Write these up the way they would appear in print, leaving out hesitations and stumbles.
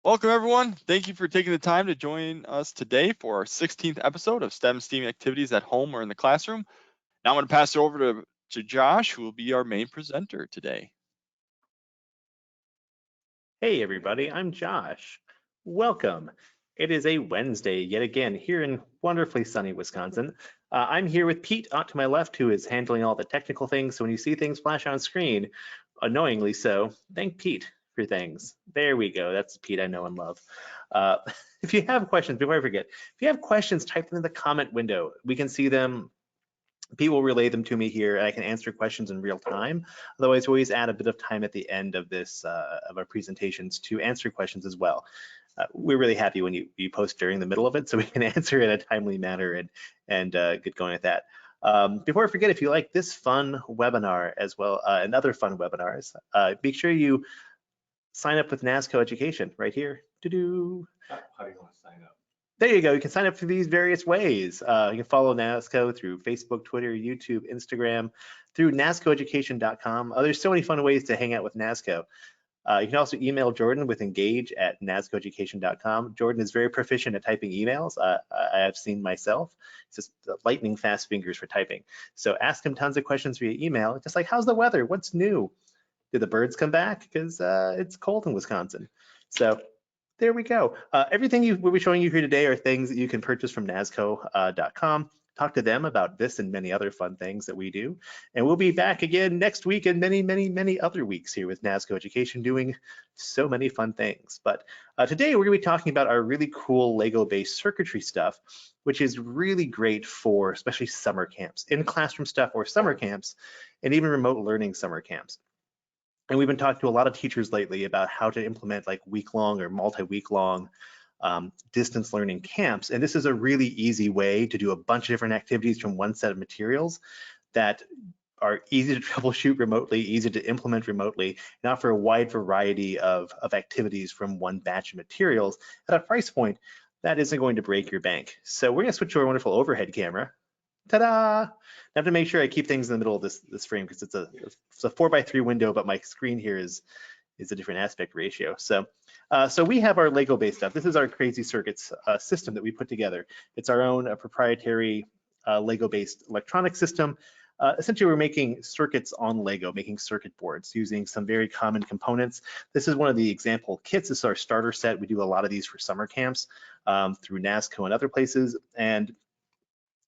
Welcome, everyone. Thank you for taking the time to join us today for our 16th episode of STEM STEAM activities at home or in the classroom. Now I'm going to pass it over to Josh, who will be our main presenter today. Hey, everybody, I'm Josh. Welcome. It is a Wednesday yet again here in wonderfully sunny Wisconsin. I'm here with Pete out to my left, who is handling all the technical things. So when you see things flash on screen, annoyingly so, thank Pete for things. There we go. That's Pete I know and love. If you have questions, before I forget, if you have questions, type them in the comment window. We can see them. Pete will relay them to me here, and I can answer questions in real time. Otherwise, we always add a bit of time at the end of this of our presentations to answer questions as well. We're really happy when you post during the middle of it, so we can answer in a timely manner and get going at that. Before I forget, if you like this fun webinar as well and other fun webinars, make sure you sign up with Nasco Education right here. How do you want to sign up? There you go. You can sign up for these various ways. You can follow NASCO through Facebook, Twitter, YouTube, Instagram, through nascoeducation.com. There's so many fun ways to hang out with NASCO. You can also email Jordan with engage@nascoeducation.com. Jordan is very proficient at typing emails. I have seen myself. It's just lightning fast fingers for typing. So ask him tons of questions via email, just like, how's the weather? What's new? Did the birds come back? Because it's cold in Wisconsin. So there we go. Everything we'll be showing you here today are things that you can purchase from nasco.com. Talk to them about this and many other fun things that we do. And we'll be back again next week and many, many, many other weeks here with NASCO Education doing so many fun things. But today we're going to be talking about our really cool Lego-based circuitry stuff, which is really great for especially summer camps, in-classroom stuff or summer camps, and even remote learning summer camps. And we've been talking to a lot of teachers lately about how to implement like week-long or multi-week-long distance learning camps. And this is a really easy way to do a bunch of different activities from one set of materials that are easy to troubleshoot remotely, easy to implement remotely, and offer a wide variety of activities from one batch of materials at a price point that isn't going to break your bank. So we're going to switch to our wonderful overhead camera. Ta-da! I have to make sure I keep things in the middle of this frame because it's a 4x3 window, but my screen here is a different aspect ratio. So we have our Lego-based stuff. This is our Crazy Circuits system that we put together. It's our own proprietary Lego-based electronic system. Essentially, we're making circuits on Lego, making circuit boards using some very common components. This is one of the example kits. This is our starter set. We do a lot of these for summer camps through NASCO and other places. And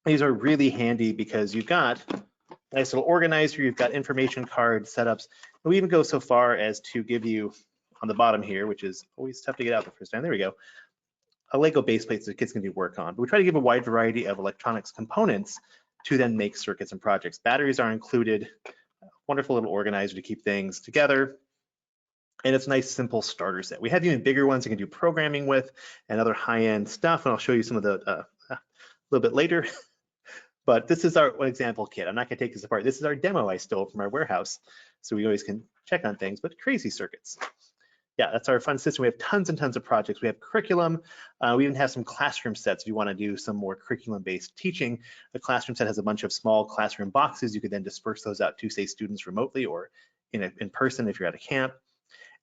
these are really handy because you've got a nice little organizer, you've got information card setups. And we even go so far as to give you on the bottom here, which is always tough to get out the first time, there we go, a Lego base plate so kids can do work on. But we try to give a wide variety of electronics components to then make circuits and projects. Batteries are included, wonderful little organizer to keep things together. And it's a nice, simple starter set. We have even bigger ones you can do programming with and other high-end stuff. And I'll show you some of the a little bit later. But this is our example kit. I'm not going to take this apart. This is our demo I stole from our warehouse. So we always can check on things, but crazy circuits. Yeah, that's our fun system. We have tons and tons of projects. We have curriculum. We even have some classroom sets if you want to do some more curriculum-based teaching. The classroom set has a bunch of small classroom boxes. You could then disperse those out to, say, students remotely or in person if you're at a camp.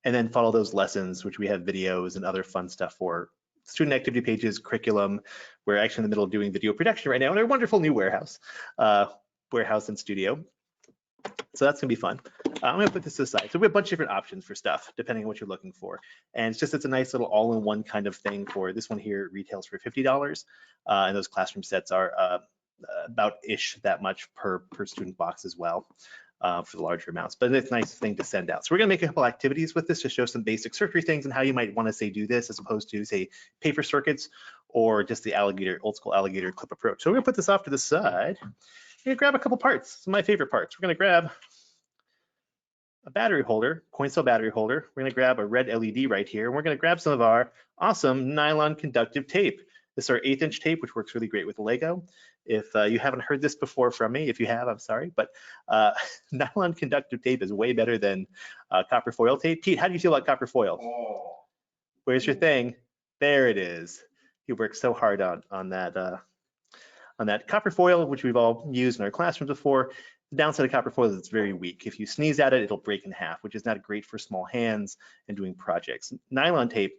And then follow those lessons, which we have videos and other fun stuff for. Student activity pages, curriculum. We're actually in the middle of doing video production right now in our wonderful new warehouse and studio. So that's gonna be fun. I'm gonna put this aside. So we have a bunch of different options for stuff, depending on what you're looking for. And it's a nice little all-in-one kind of thing for this one here, retails for $50. And those classroom sets are about-ish that much per student box as well. For the larger amounts, but it's a nice thing to send out. So we're gonna make a couple activities with this to show some basic circuitry things and how you might wanna say do this as opposed to say paper circuits or just the old school alligator clip approach. So we're gonna put this off to the side. We're gonna grab a couple parts, some of my favorite parts. We're gonna grab a battery holder, coin cell battery holder. We're gonna grab a red LED right here. And we're gonna grab some of our awesome nylon conductive tape. This is our 1/8" tape, which works really great with Lego. If you haven't heard this before from me, if you have, I'm sorry, but nylon conductive tape is way better than copper foil tape. Pete, how do you feel about copper foil? Oh. Where's your thing? There it is. He worked so hard on that copper foil, which we've all used in our classrooms before. The downside of copper foil is it's very weak. If you sneeze at it, it'll break in half, which is not great for small hands and doing projects. Nylon tape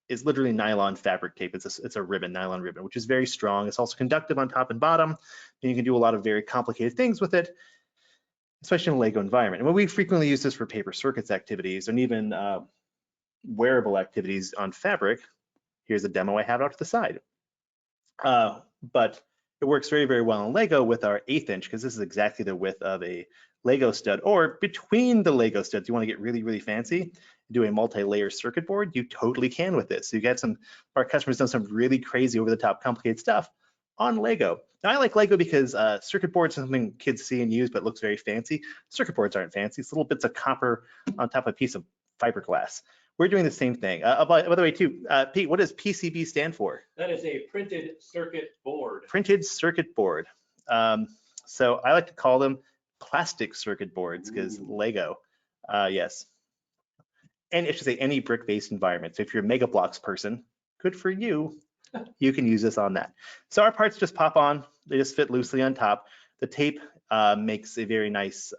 is literally nylon fabric tape. It's a ribbon, nylon ribbon, which is very strong. It's also conductive on top and bottom, and you can do a lot of very complicated things with it, especially in a Lego environment. And we frequently use this for paper circuits activities and even wearable activities on fabric. Here's a demo I have out to the side. But it works very, very well in Lego with our 1/8 inch, because this is exactly the width of a Lego stud, or between the Lego studs. You want to get really, really fancy, do a multi-layer circuit board, you totally can with this. So you got our customers done some really crazy over the top complicated stuff on Lego. Now I like Lego because circuit boards are something kids see and use, but looks very fancy. Circuit boards aren't fancy. It's little bits of copper on top of a piece of fiberglass. We're doing the same thing. By the way, too, Pete, what does PCB stand for? That is a printed circuit board. Printed circuit board. So I like to call them plastic circuit boards because Lego, yes. And I should say any brick-based environment. So if you're a Mega Blocks person, good for you. You can use this on that. So our parts just pop on. They just fit loosely on top. The tape makes a very nice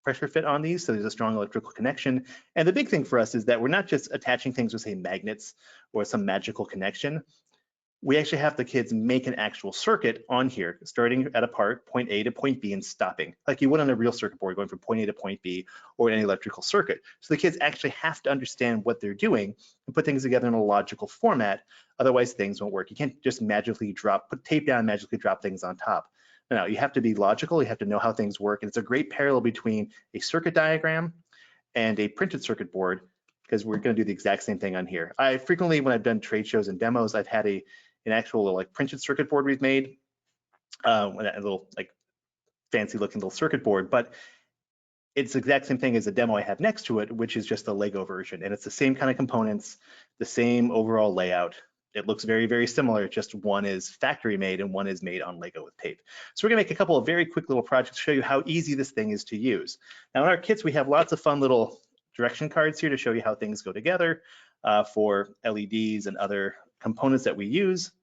pressure fit on these, so there's a strong electrical connection. And the big thing for us is that we're not just attaching things with, say, magnets or some magical connection. We actually have the kids make an actual circuit on here, starting at a part, point A to point B, and stopping, like you would on a real circuit board, going from point A to point B, or any electrical circuit. So the kids actually have to understand what they're doing and put things together in a logical format. Otherwise, things won't work. You can't just magically put tape down and magically drop things on top. Now, you have to be logical, you have to know how things work, and it's a great parallel between a circuit diagram and a printed circuit board, because we're going to do the exact same thing on here. I frequently, when I've done trade shows and demos, I've had an actual like printed circuit board we've made, a little like fancy looking little circuit board, but it's the exact same thing as the demo I have next to it, which is just the Lego version, and it's the same kind of components, the same overall layout. It looks very, very similar, just one is factory made and one is made on Lego with tape. So we're gonna make a couple of very quick little projects to show you how easy this thing is to use. Now in our kits, we have lots of fun little direction cards here to show you how things go together for LEDs and other components that we use,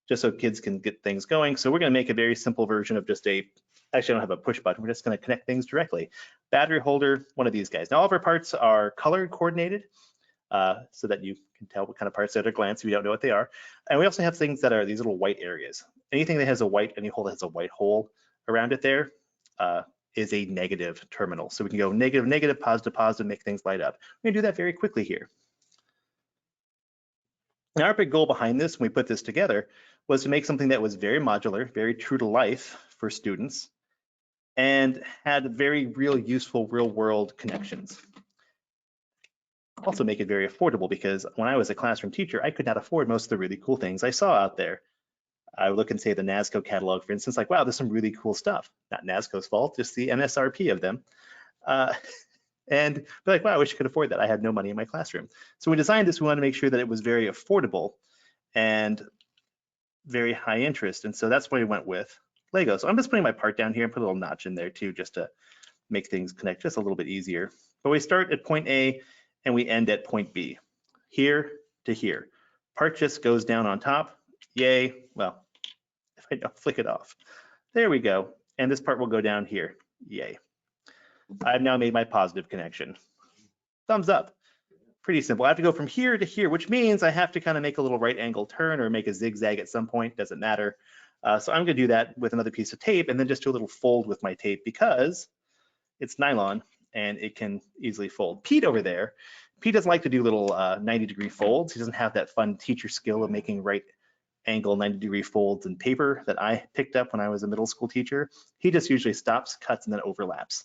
just so kids can get things going. So we're gonna make a very simple version of just actually I don't have a push button, we're just gonna connect things directly. Battery holder, one of these guys. Now all of our parts are color coordinated, so that you can tell what kind of parts at a glance if you don't know what they are. And we also have things that are these little white areas. Anything that has a white, any hole that has a white hole around it there is a negative terminal. So we can go negative, negative, positive, positive, make things light up. We're gonna do that very quickly here. Now our big goal behind this, when we put this together, was to make something that was very modular, very true to life for students, and had very real, useful, real world connections. Also make it very affordable, because when I was a classroom teacher, I could not afford most of the really cool things I saw out there. I would look and say the Nasco catalog, for instance, like, wow, there's some really cool stuff. Not Nasco's fault, just the MSRP of them. And be like, wow, I wish I could afford that. I had no money in my classroom. So we designed this, we wanted to make sure that it was very affordable and very high interest. And so that's what we went with Lego. So I'm just putting my part down here and put a little notch in there too, just to make things connect just a little bit easier. But we start at point A and we end at point B, here to here. Part just goes down on top, yay. Well, if I don't flick it off, there we go. And this part will go down here, yay. I've now made my positive connection. Thumbs up, pretty simple. I have to go from here to here, which means I have to kind of make a little right angle turn or make a zigzag at some point, doesn't matter. So I'm gonna do that with another piece of tape and then just do a little fold with my tape because it's nylon and it can easily fold. Pete over there, Pete doesn't like to do little 90-degree folds. He doesn't have that fun teacher skill of making right angle 90-degree folds in paper that I picked up when I was a middle school teacher. He just usually stops, cuts, and then overlaps,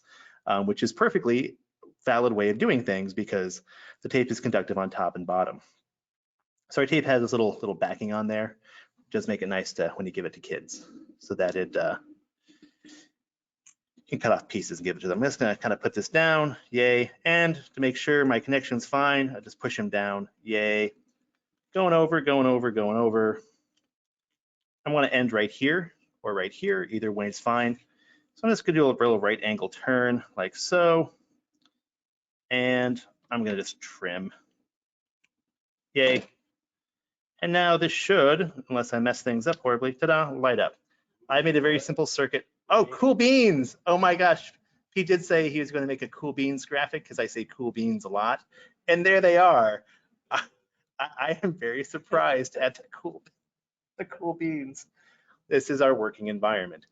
which is perfectly valid way of doing things because the tape is conductive on top and bottom. So our tape has this little backing on there. Just make it nice to when you give it to kids so that it you can cut off pieces and give it to them. I'm just gonna kind of put this down, yay. And to make sure my connection's fine, I just push him down, yay. Going over, going over, going over. I want to end right here or right here, either way is fine. So I'm just gonna do a little right angle turn like so. And I'm gonna just trim, yay. And now this should, unless I mess things up horribly, ta-da, light up. I made a very simple circuit. Oh, cool beans. Oh my gosh. He did say he was going to make a cool beans graphic because I say cool beans a lot. And there they are. I am very surprised at the cool beans. This is our working environment.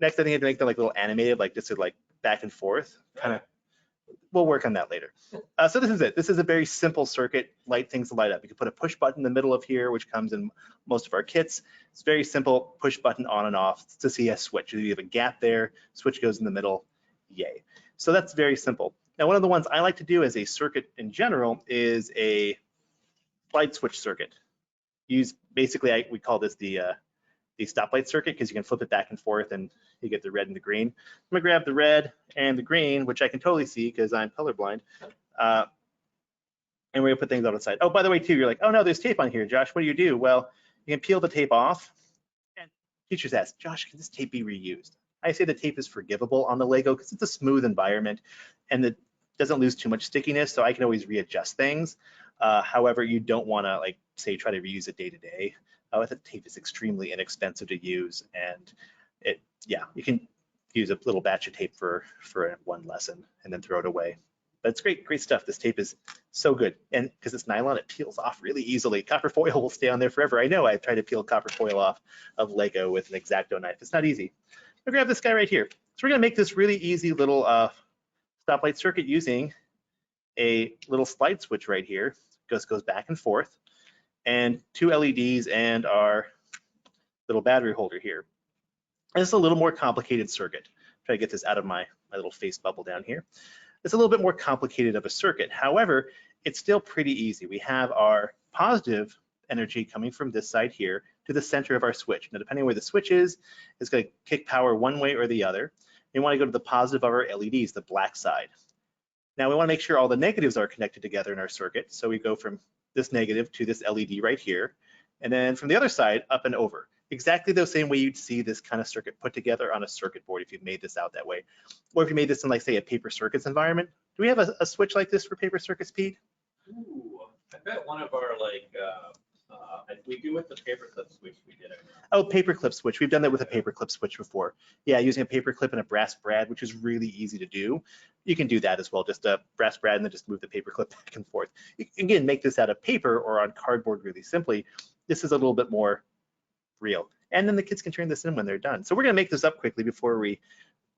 Next, I think I have to make them like little animated, like just to like back and forth. Kind of. We'll work on that later. So this is it. This is a very simple circuit. Light things to light up. You can put a push button in the middle of here, which comes in most of our kits. It's very simple. Push button on and off to see a switch. You have a gap there. Switch goes in the middle. Yay. So that's very simple. Now, one of the ones I like to do as a circuit in general is a light switch circuit. Use basically, we call this the stoplight circuit because you can flip it back and forth and you get the red and the green. I'm gonna grab the red and the green, which I can totally see because I'm colorblind. And we're gonna put things on the side. Oh, by the way, too, you're like, oh no, there's tape on here, Josh. What do you do? Well, you can peel the tape off. And teachers ask, Josh, can this tape be reused? I say the tape is forgivable on the Lego because it's a smooth environment and it doesn't lose too much stickiness, so I can always readjust things. However, you don't want to, like, say, try to reuse it day to day. The tape is extremely inexpensive to use, and you can use a little batch of tape for one lesson and then throw it away. But it's great stuff. This tape is so good, and because it's nylon, it peels off really easily. Copper foil will stay on there forever. I know I've tried to peel copper foil off of Lego with an X-Acto knife. It's not easy. I'll grab this guy right here. So we're gonna make this really easy little stoplight circuit using a little slide switch right here. Goes back and forth, and 2 LEDs and our little battery holder here. And this is a little more complicated circuit. Try to get this out of my little face bubble down here. It's a little bit more complicated of a circuit. However, it's still pretty easy. We have our positive energy coming from this side here to the center of our switch. Now, depending on where the switch is, it's going to kick power one way or the other. We want to go to the positive of our LEDs, the black side. Now, we want to make sure all the negatives are connected together in our circuit. So we go from this negative to this LED right here, and then from the other side up and over. Exactly the same way you'd see this kind of circuit put together on a circuit board if you made this out that way. Or if you made this in, like, say, a paper circuits environment. Do we have a switch like this for paper circuits, Pete? Ooh, I bet one of our, like, we do with the paperclip switch, we did it. Oh, paperclip switch. We've done that with a paperclip switch before. Yeah, using a paperclip and a brass brad, which is really easy to do. You can do that as well, just a brass brad and then just move the paperclip back and forth. You can, again, make this out of paper or on cardboard really simply. This is a little bit more real. And then the kids can turn this in when they're done. So we're gonna make this up quickly before we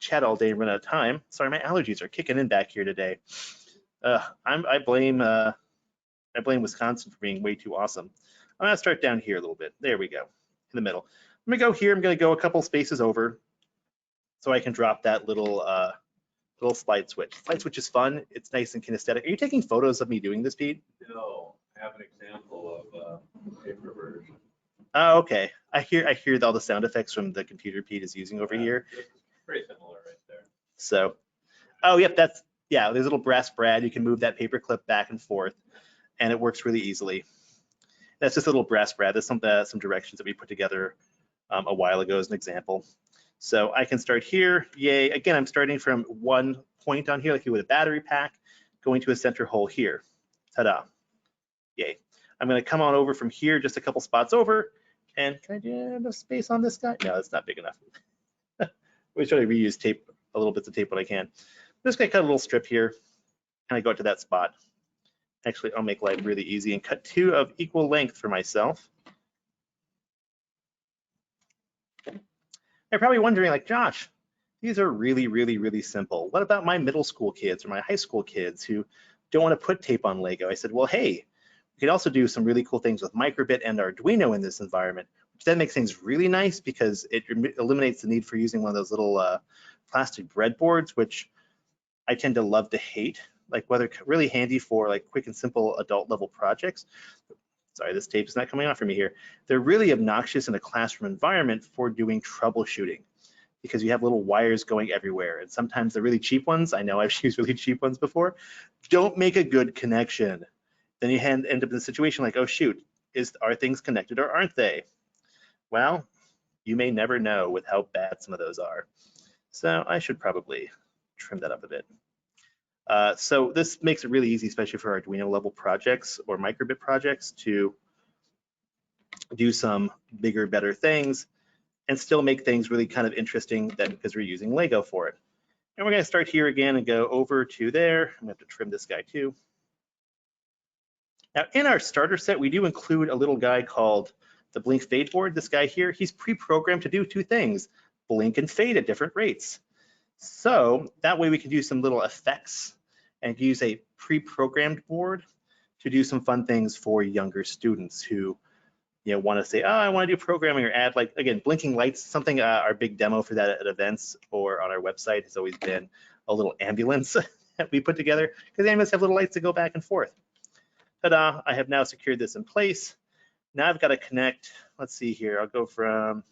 chat all day and run out of time. Sorry, my allergies are kicking in back here today. I blame Wisconsin for being way too awesome. I'm gonna start down here a little bit. There we go, in the middle. I'm gonna go here. I'm gonna go a couple spaces over so I can drop that little slide switch. Slide switch is fun. It's nice and kinesthetic. Are you taking photos of me doing this, Pete? No, I have an example of paper version. Oh, okay. I hear all the sound effects from the computer Pete is using over here. It's pretty similar right there. So, oh, yep, there's a little brass brad. You can move that paper clip back and forth, and it works really easily. That's just a little brass brad. There's some directions that we put together a while ago as an example. So I can start here. Yay. Again, I'm starting from one point on here, like you would a battery pack, going to a center hole here. Ta-da. Yay. I'm going to come on over from here, just a couple spots over. And can I do enough space on this guy? No, it's not big enough. We try to reuse tape, a little bits of tape when I can. I'm just going to cut a little strip here, and I go to that spot. Actually, I'll make life really easy and cut 2 of equal length for myself. You're probably wondering, like, Josh, these are really, really, really simple. What about my middle school kids or my high school kids who don't want to put tape on Lego? I said, well, hey, we could also do some really cool things with microbit and Arduino in this environment, which then makes things really nice because it eliminates the need for using one of those little plastic breadboards, which I tend to love to hate, like whether really handy for like quick and simple adult level projects. Sorry, this tape is not coming off for me here. They're really obnoxious in a classroom environment for doing troubleshooting because you have little wires going everywhere. And sometimes the really cheap ones, I know I've used really cheap ones before, don't make a good connection. Then you end up in a situation like, oh shoot, are things connected or aren't they? Well, you may never know with how bad some of those are. So I should probably trim that up a bit. So this makes it really easy, especially for Arduino level projects or microbit projects, to do some bigger, better things and still make things really kind of interesting because we're using Lego for it. And we're going to start here again and go over to there. I'm going to have to trim this guy too. Now in our starter set, we do include a little guy called the blink fade board. This guy here, he's pre-programmed to do two things, blink and fade at different rates. So that way we can do some little effects and use a pre-programmed board to do some fun things for younger students who want to say, oh, I want to do programming or add, like, again, blinking lights, something our big demo for that at events or on our website has always been a little ambulance that we put together, because the ambulance have little lights that go back and forth. Ta-da, I have now secured this in place. Now I've got to connect, let's see here, I'll go from,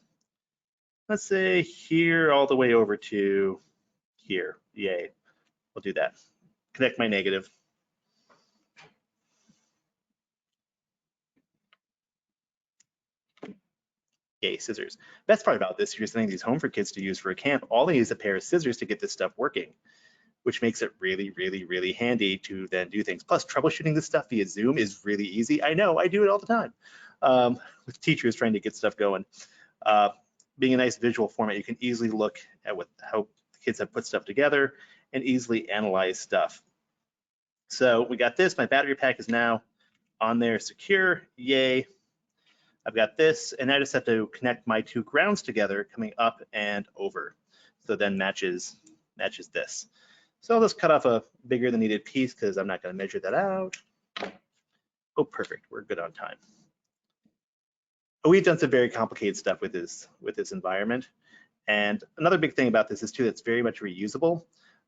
let's say here all the way over to here. Yay, we'll do that. Connect my negative. Yay, scissors. Best part about this, if you're sending these home for kids to use for a camp, all they need is a pair of scissors to get this stuff working, which makes it really, really, really handy to then do things. Plus, troubleshooting this stuff via Zoom is really easy. I know, I do it all the time with teachers trying to get stuff going. Being a nice visual format, you can easily look at how the kids have put stuff together and easily analyze stuff. So we got this, my battery pack is now on there secure, yay. I've got this, and I just have to connect my two grounds together coming up and over. So then matches this. So I'll just cut off a bigger than needed piece because I'm not going to measure that out. Oh, perfect, we're good on time. We've done some very complicated stuff with this environment. And another big thing about this is too, that's very much reusable.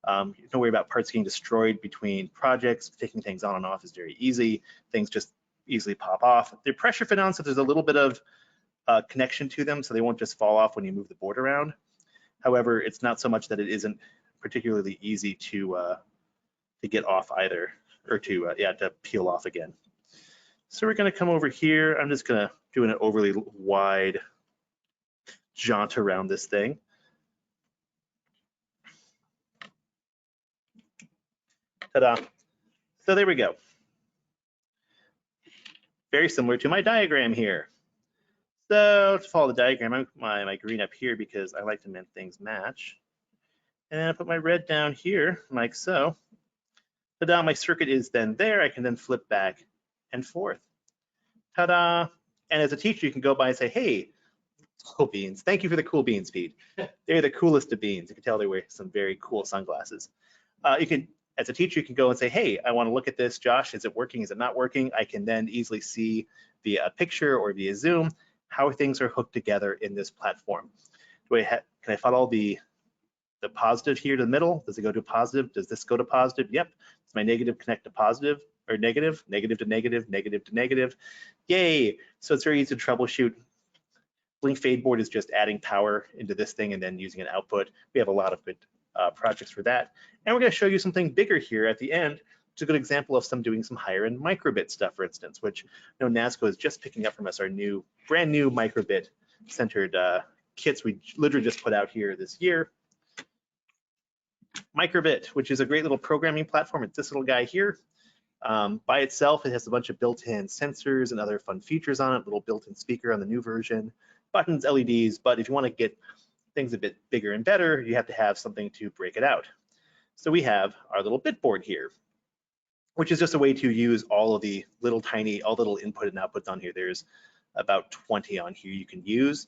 You don't worry about parts getting destroyed between projects. Taking things on and off is very easy. Things just easily pop off. They're pressure fit on, so there's a little bit of connection to them, so they won't just fall off when you move the board around. However, it's not so much that it isn't particularly easy to get off either, or to peel off again. So we're going to come over here. I'm just going to do an overly wide jaunt around this thing. Ta-da! So there we go. Very similar to my diagram here. So to follow the diagram, I put my green up here because I like to make things match. And then I put my red down here, like so. Ta-da, my circuit is then there. I can then flip back and forth. Ta-da. And as a teacher, you can go by and say, hey, cool beans. Thank you for the cool beans feed. They're the coolest of beans. You can tell they wear some very cool sunglasses. As a teacher, you can go and say, hey, I want to look at this. Josh, is it working? Is it not working? I can then easily see via a picture or via Zoom how things are hooked together in this platform. Can I follow the positive here to the middle? Does it go to positive? Does this go to positive? Yep. Does my negative connect to positive or negative? Negative to negative, negative to negative. Yay. So it's very easy to troubleshoot. Blink fade board is just adding power into this thing and then using an output. We have a lot of good projects for that. And we're going to show you something bigger here at the end, which is a good example of doing some higher end microbit stuff, for instance, which Nasco is just picking up from us, our brand new microbit centered kits we literally just put out here this year. Microbit, which is a great little programming platform. It's this little guy here. By itself, it has a bunch of built-in sensors and other fun features on it, little built-in speaker on the new version, buttons, LEDs, but if you want to get things a bit bigger and better, you have to have something to break it out. So we have our little bit board here, which is just a way to use all of the little input and outputs on here. There's about 20 on here you can use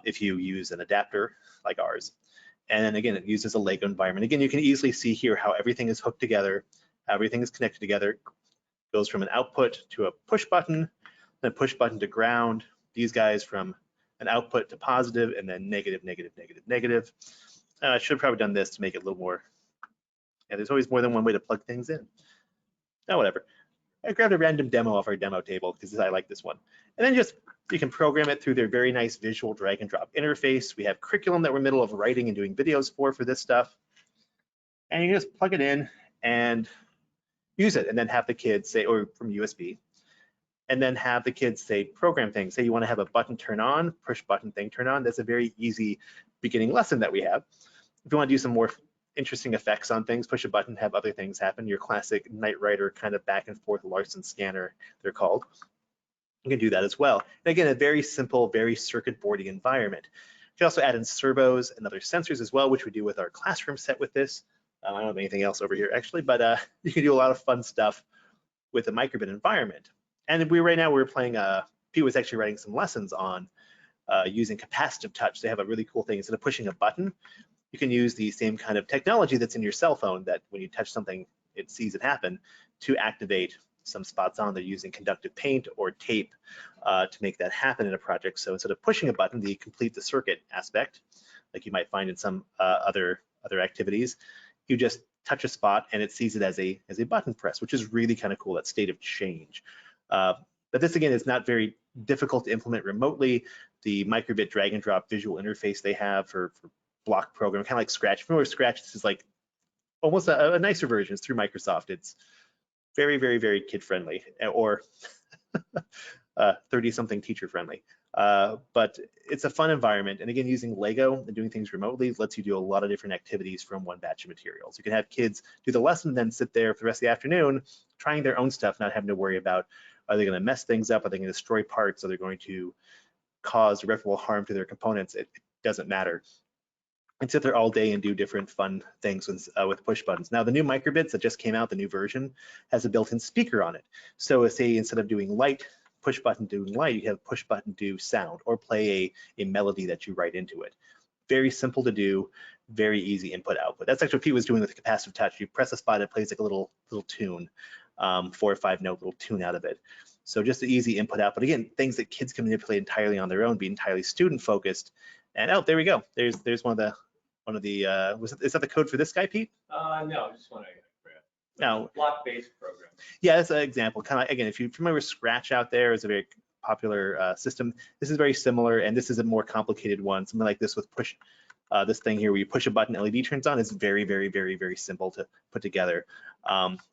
if you use an adapter like ours. And then again, it uses a Lego environment. Again, you can easily see here how everything is hooked together, how everything is connected together. It goes from an output to a push button, then push button to ground. These guys from an output to positive, and then negative, negative, negative, negative. I should have probably done this to make it a little more. Yeah, there's always more than one way to plug things in. Oh, whatever. I grabbed a random demo off our demo table because I like this one. And then you can program it through their very nice visual drag and drop interface. We have curriculum that we're in the middle of writing and doing videos for this stuff. And you just plug it in and use it, and then have the kids say, or from USB, and then have the kids say program things. Say you want to have a button turn on, push button thing turn on. That's a very easy beginning lesson that we have. If you want to do some more interesting effects on things, push a button, have other things happen. Your classic Knight Rider kind of back and forth Larson scanner, they're called. You can do that as well. And again, a very simple, very circuit boardy environment. You can also add in servos and other sensors as well, which we do with our classroom set with this. I don't have anything else over here actually, but you can do a lot of fun stuff with a microbit environment. And right now we're playing, Pete was actually writing some lessons on using capacitive touch. They have a really cool thing. Instead of pushing a button, you can use the same kind of technology that's in your cell phone that when you touch something, it sees it happen to activate some spots on. They're using conductive paint or tape to make that happen in a project. So instead of pushing a button to complete the circuit aspect, like you might find in some other activities, you just touch a spot and it sees it as a button press, which is really kind of cool, that state of change. But this, again, is not very difficult to implement remotely. The microbit drag and drop visual interface they have for block program, kind of like Scratch. Familiar with Scratch? This is like almost a nicer version. It's through Microsoft. It's very, very, very kid friendly, or 30-something teacher friendly. But it's a fun environment. And again, using Lego and doing things remotely lets you do a lot of different activities from one batch of materials. You can have kids do the lesson, then sit there for the rest of the afternoon trying their own stuff, not having to worry about, are they going to mess things up? Are they going to destroy parts? Are they going to cause irreparable harm to their components? It doesn't matter. And sit there all day and do different fun things with push buttons. Now, the new microbits that just came out, the new version, has a built-in speaker on it. So say instead of doing light, push button doing light, you have push button do sound or play a melody that you write into it. Very simple to do, very easy input output. That's actually what Pete was doing with the capacitive touch. You press a spot, it plays like a little tune, 4 or 5 note little tune out of it. So just an easy input output. Again, things that kids can manipulate entirely on their own, be entirely student focused. And oh, there we go. There's one of the is that the code for this guy, Pete? No, just one I grab. No. Block-based program. Yeah, that's an example. Kind of, again, if you're familiar with Scratch out there, is a very popular system. This is very similar, and this is a more complicated one. Something like this with push, this thing here where you push a button, LED turns on, is very, very, very, very simple to put together.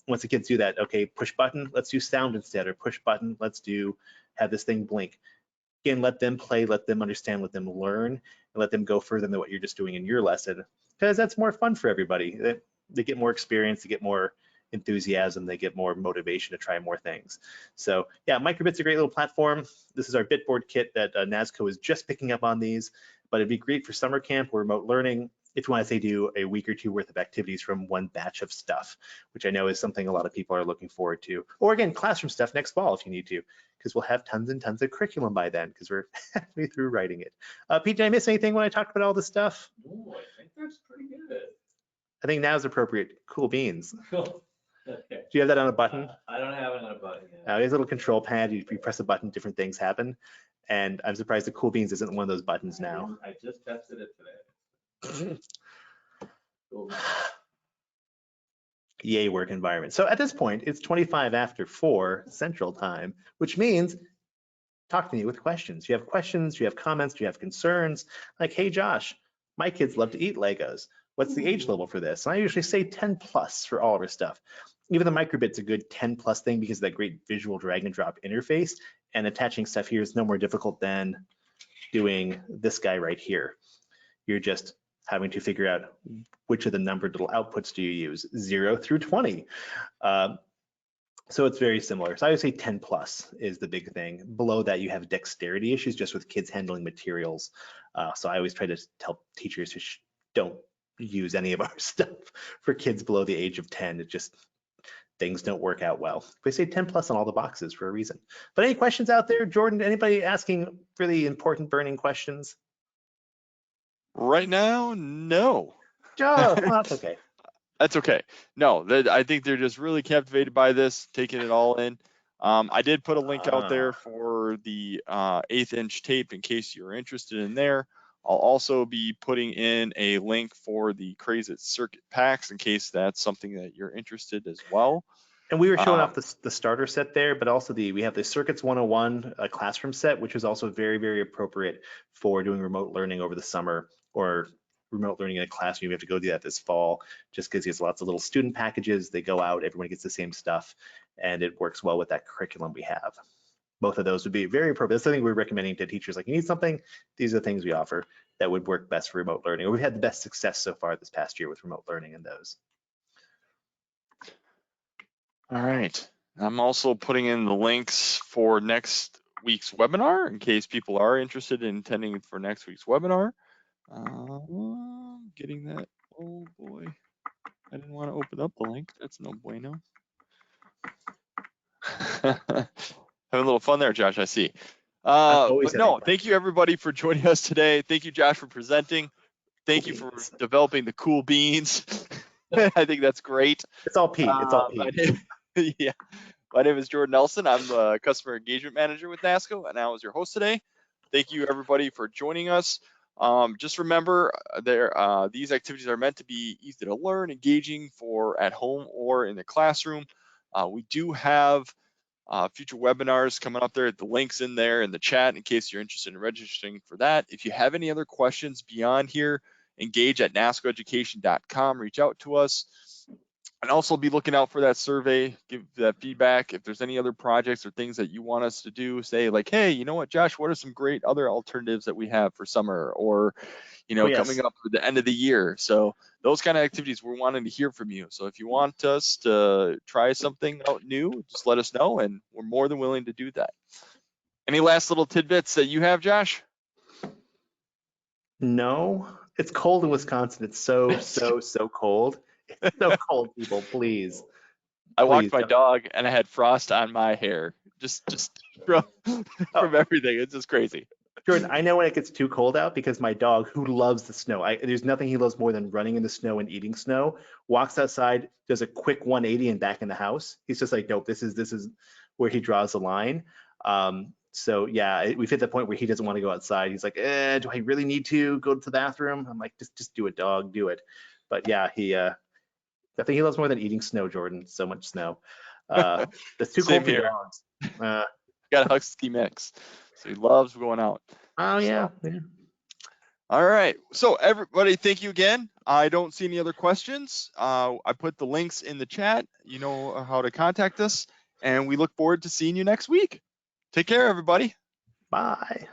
Once the kids do that, okay, push button, let's do sound instead, or push button, let's have this thing blink. Again, let them play, let them understand, let them learn, and let them go further than what you're just doing in your lesson, because that's more fun for everybody. They get more experience, they get more enthusiasm, they get more motivation to try more things. So yeah, microbit's a great little platform. This is our Bitboard kit that Nasco is just picking up on these, but it'd be great for summer camp or remote learning if you want to say do a week or two worth of activities from one batch of stuff, which I know is something a lot of people are looking forward to. Or again, classroom stuff next fall if you need to, because we'll have tons and tons of curriculum by then because we're halfway through writing it. Pete, did I miss anything when I talked about all this stuff? Oh, I think that's pretty good. I think now is appropriate. Cool beans. Cool. Okay. Do you have that on a button? I don't have it on a button yet. There's a little control pad. You press a button, different things happen. And I'm surprised the Cool Beans isn't one of those buttons now. I just tested it today. Cool. Yay, work environment. So at this point, it's 25 after 4 Central Time, which means talk to me with questions. You have questions, you have comments, you have concerns. Like, hey, Josh, my kids love to eat Legos. What's the age level for this? And I usually say 10 plus for all of our stuff. Even the microbit's a good 10 plus thing because of that great visual drag and drop interface, and attaching stuff here is no more difficult than doing this guy right here. You're just having to figure out which of the numbered little outputs do you use, 0 through 20. So it's very similar. So I would say 10 plus is the big thing. Below that, you have dexterity issues just with kids handling materials. So I always try to tell teachers to don't use any of our stuff for kids below the age of 10. It just, things don't work out well. We say 10 plus on all the boxes for a reason. But any questions out there? Jordan, anybody asking really important burning questions? Right now, no. Oh, that's okay. That's okay. No, I think they're just really captivated by this, taking it all in. I did put a link out there for the 1/8" tape in case you're interested in there. I'll also be putting in a link for the Crazy Circuit packs in case that's something that you're interested as well. And we were showing off the starter set there, but also we have the Circuits 101 classroom set, which is also very, very appropriate for doing remote learning over the summer or remote learning in a classroom. You have to go do that this fall just because there's lots of little student packages. They go out, everyone gets the same stuff, and it works well with that curriculum we have. Both of those would be very appropriate. That's something we're recommending to teachers. Like, you need something, these are the things we offer that would work best for remote learning. Or we've had the best success so far this past year with remote learning in those. All right. I'm also putting in the links for next week's webinar in case people are interested in attending for next week's webinar. Getting that. Oh boy. I didn't want to open up the link. That's no bueno. Having a little fun there, Josh, I see. always But no, having fun. thank you everybody for joining us today. Thank you, Josh, for presenting. Thank you for beans. developing the cool beans. I think that's great. It's all Pete. It's all Pete. Yeah. My name is Jordan Nelson. I'm the Customer Engagement Manager with Nasco, and I was your host today. Thank you, everybody, for joining us. Just remember, these activities are meant to be easy to learn, engaging for at home or in the classroom. We do have future webinars coming up there. The link's in there in the chat in case you're interested in registering for that. If you have any other questions beyond here, engage at nascoeducation.com. Reach out to us. And also be looking out for that survey, give that feedback. If there's any other projects or things that you want us to do, say like, hey, you know what, Josh, what are some great other alternatives that we have for summer or, coming up for the end of the year? So those kind of activities, we're wanting to hear from you. So if you want us to try something out new, just let us know, and we're more than willing to do that. Any last little tidbits that you have, Josh? No, it's cold in Wisconsin. It's so cold. It's so cold, people, please. I walked Please my don't. dog and I had frost on my hair, just from everything. It's just crazy. Jordan, I know when it gets too cold out because my dog, who loves the snow, there's nothing he loves more than running in the snow and eating snow, walks outside, does a quick 180 and back in the house. He's just like, nope, this is where he draws the line. So yeah, we've hit the point where he doesn't want to go outside. He's like, do I really need to go to the bathroom? I'm like, just do it, dog, do it. But yeah, I think he loves more than eating snow, Jordan. So much snow. That's too Same cold for here. dogs. Got a husky mix, so he loves going out. Oh yeah. All right. So everybody, thank you again. I don't see any other questions. I put the links in the chat. You know how to contact us, and we look forward to seeing you next week. Take care, everybody. Bye.